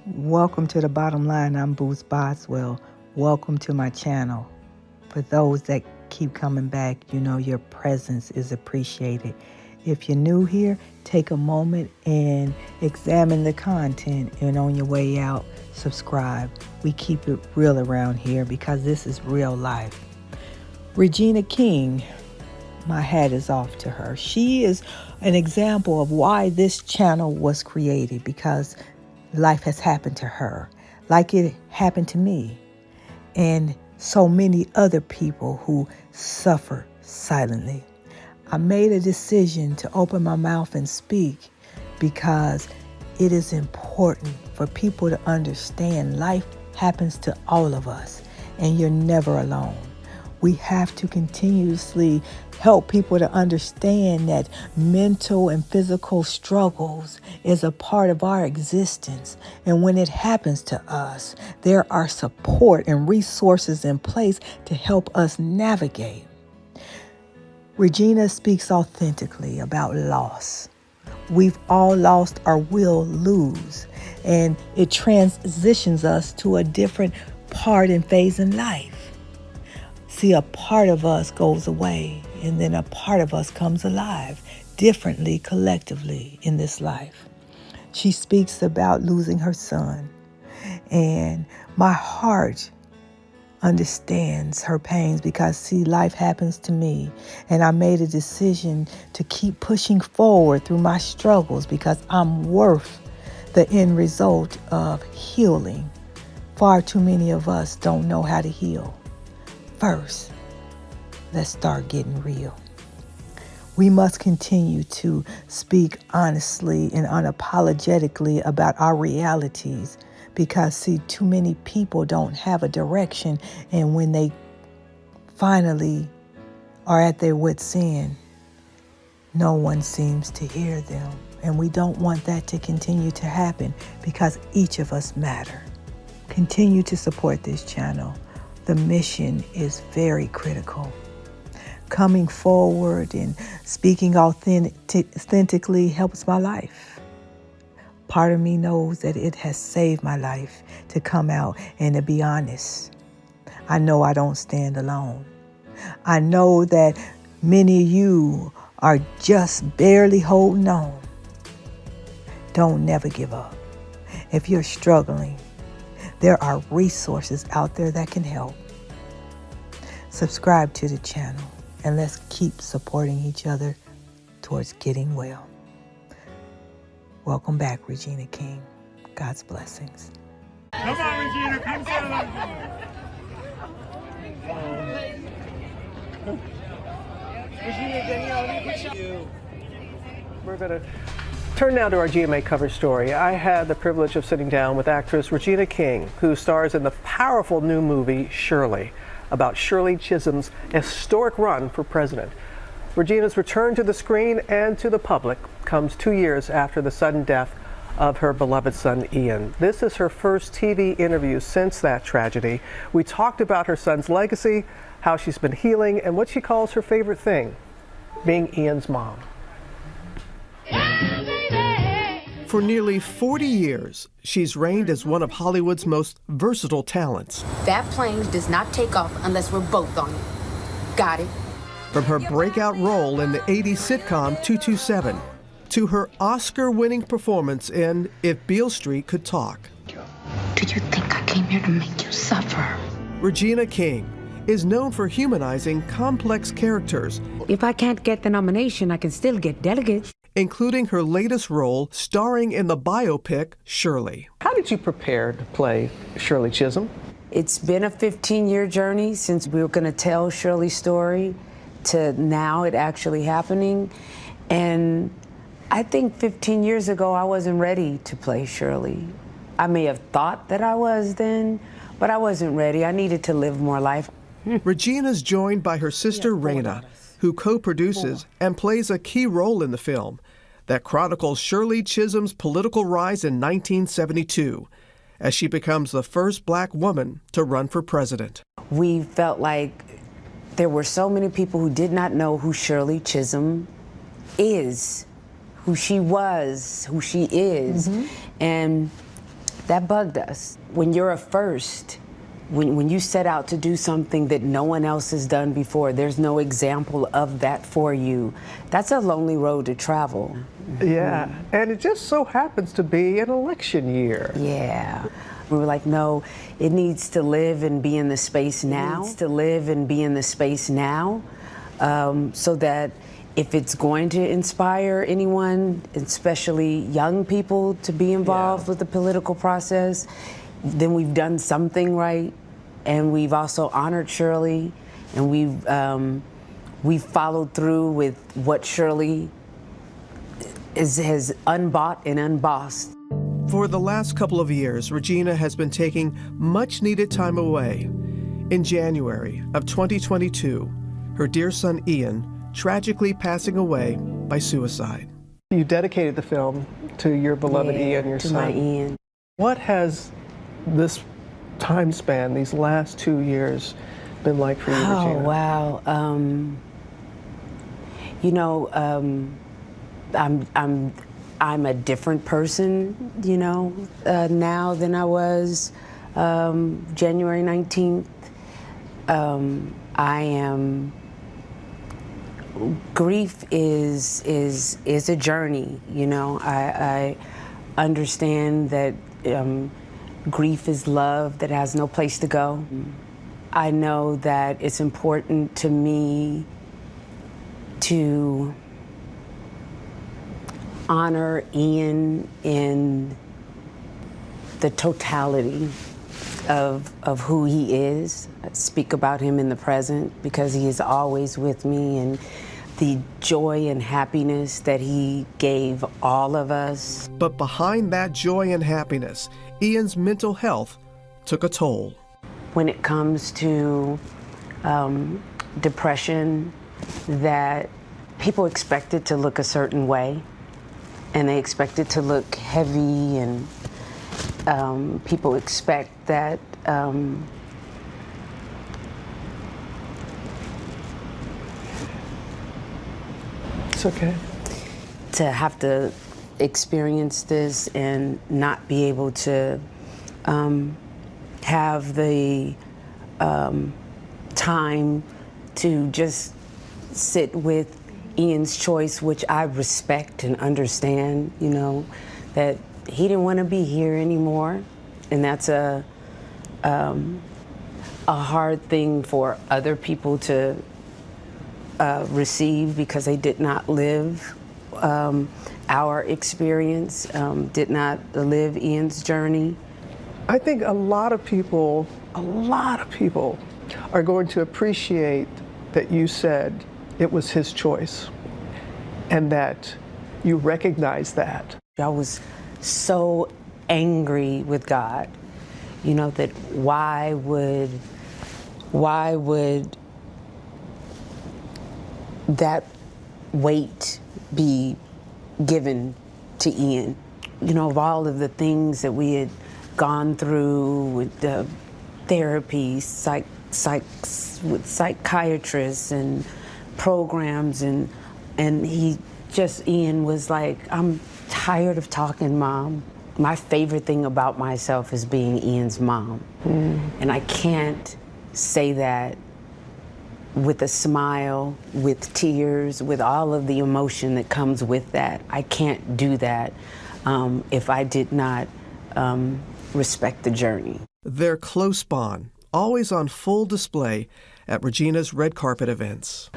Welcome to the bottom line. I'm Boots Boswell. Welcome to my channel. For those that keep coming back, you know your presence is appreciated. If you're new here, take a moment and examine the content, and on your way out, subscribe. We keep it real around here because this is real life. Regina King, my hat is off to her. She is an example of why this channel was created, because life has happened to her like it happened to me and so many other people who suffer silently. I made a decision to open my mouth and speak because it is important for people to understand life happens to all of us and you're never alone. We have to continuously help people to understand that mental and physical struggles is a part of our existence. And when it happens to us, there are support and resources in place to help us navigate. Regina speaks authentically about loss. We've all lost or will lose, and it transitions us to a different part and phase in life. See, a part of us goes away, and then a part of us comes alive differently collectively in this life. She speaks about losing her son, and my heart understands her pains because, see, life happens to me, and I made a decision to keep pushing forward through my struggles because I'm worth the end result of healing. Far too many of us don't know how to heal. First, let's start getting real. We must continue to speak honestly and unapologetically about our realities because, see, too many people don't have a direction, and when they finally are at their wits' end, no one seems to hear them. And we don't want that to continue to happen because each of us matter. Continue to support this channel. The mission is very critical. Coming forward and speaking authentically helps my life. Part of me knows that it has saved my life to come out and to be honest. I know I don't stand alone. I know that many of you are just barely holding on. Don't never give up. If you're struggling, there are resources out there that can help. Subscribe to the channel and let's keep supporting each other towards getting well. Welcome back, Regina King. God's blessings. Come on, Regina, come celebrate. Regina, Danielle, let me get you. We're going to turn now to our GMA cover story. I had the privilege of sitting down with actress Regina King, who stars in the powerful new movie Shirley, about Shirley Chisholm's historic run for president. Regina's return to the screen and to the public comes 2 years after the sudden death of her beloved son, Ian. This is her first TV interview since that tragedy. We talked about her son's legacy, how she's been healing, and what she calls her favorite thing, being Ian's mom. For nearly 40 years, she's reigned as one of Hollywood's most versatile talents. That plane does not take off unless we're both on it. Got it? From her breakout role in the 80s sitcom 227 to her Oscar-winning performance in If Beale Street Could Talk. Do you think I came here to make you suffer? Regina King is known for humanizing complex characters. If I can't get the nomination, I can still get delegates. Including her latest role starring in the biopic Shirley. How did you prepare to play Shirley Chisholm? It's been a 15-year journey since we were going to tell Shirley's story to now it actually happening. And I think 15 years ago, I wasn't ready to play Shirley. I may have thought that I was then, but I wasn't ready. I needed to live more life. Regina's joined by her sister Regina, who co-produces and plays a key role in the film that chronicles Shirley Chisholm's political rise in 1972 as she becomes the first black woman to run for president. We felt like there were so many people who did not know who Shirley Chisholm is, who she was, who she is. And that bugged us. When you're a first, when you set out to do something that no one else has done before, there's no example of that for you, that's a lonely road to travel. Yeah, and it just so happens to be an election year. Yeah. We were like, no, it needs to live and be in the space now. It needs to live and be in the space now, so that if it's going to inspire anyone, especially young people, to be involved with the political process, then we've done something right, and we've also honored Shirley, and we've followed through with what Shirley has unbought and unbossed. For the last couple of years, Regina has been taking much-needed time away. In January of 2022, her dear son Ian tragically passing away by suicide. You dedicated the film to your beloved Ian, your son. To my Ian. What has this time span, these last 2 years, been like for you, Regina? Oh, wow. You know, I'm a different person, you know, now than I was January 19th. Grief is a journey, you know. I understand that grief is love that has no place to go. I know that it's important to me to honor Ian in the totality of who he is. I speak about him in the present because he is always with me, and the joy and happiness that he gave all of us. But behind that joy and happiness, Ian's mental health took a toll. When it comes to depression, that people expect it to look a certain way, and they expect it to look heavy, and people expect that It's okay. To have to experience this and not be able to have the time to just sit with Ian's choice, which I respect and understand, you know, that he didn't want to be here anymore, and that's a hard thing for other people to receive because they did not live our experience, did not live Ian's journey. I think a lot of people are going to appreciate that you said it was his choice and that you recognize that. I was so angry with God, you know, that why would that weight be given to Ian? You know, of all of the things that we had gone through with the therapy, with psychiatrists and programs, and Ian was like, I'm tired of talking, Mom. My favorite thing about myself is being Ian's mom. And I can't say that with a smile, with tears, with all of the emotion that comes with that. I can't do that if I did not respect the journey. Their close bond, always on full display at Regina's red carpet events.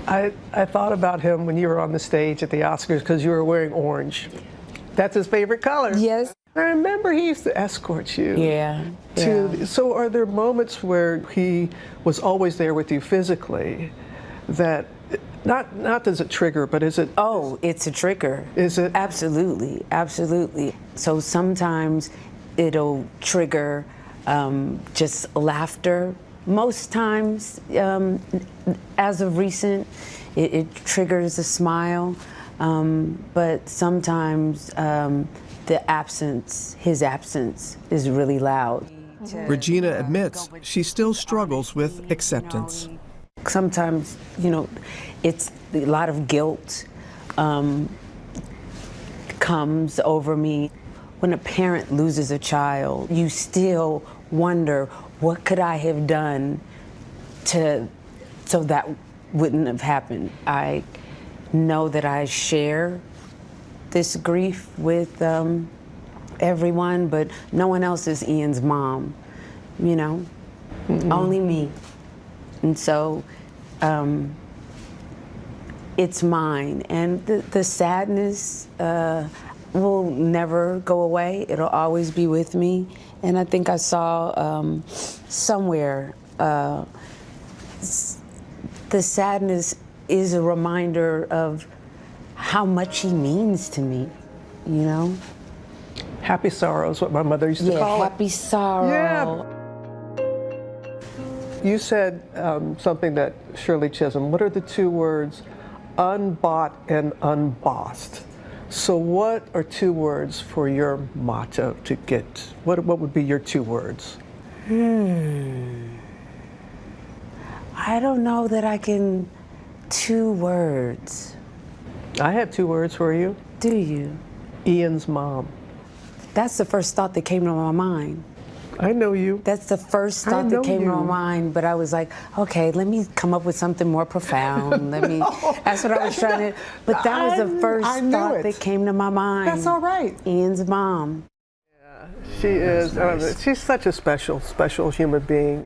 I thought about him when you were on the stage at the Oscars because you were wearing orange. That's his favorite color. Yes. I remember he used to escort you. Yeah. So are there moments where he was always there with you physically that, not does it trigger, but is it? Oh, it's a trigger. Is it? Absolutely, absolutely. So sometimes it'll trigger just laughter. Most times, as of recent, it triggers a smile, but sometimes his absence is really loud. Regina admits she still struggles with acceptance. Sometimes, you know, it's a lot of guilt comes over me when a parent loses a child, you still wonder, what could I have done so that wouldn't have happened? I know that I share this grief with everyone, but no one else is Ian's mom, you know? Only me. And so it's mine. And the sadness will never go away. It'll always be with me. And I think I saw somewhere the sadness is a reminder of how much he means to me, you know? Happy sorrow is what my mother used to call it. Yeah, happy sorrow. Yeah. You said something that Shirley Chisholm, what are the two words? Unbought and unbossed. So what are two words for your motto to get? What would be your two words? I don't know that I can, two words. I have two words for you. Do you? Ian's mom. That's the first thought that came to my mind. I know you. That's the first I thought know that came to my you. mind, but I was like, okay, let me come up with something more profound. That's what I was trying to, but that was the first thought that came to my mind. That's all right. Ian's mom. She is, she's such a special, special human being.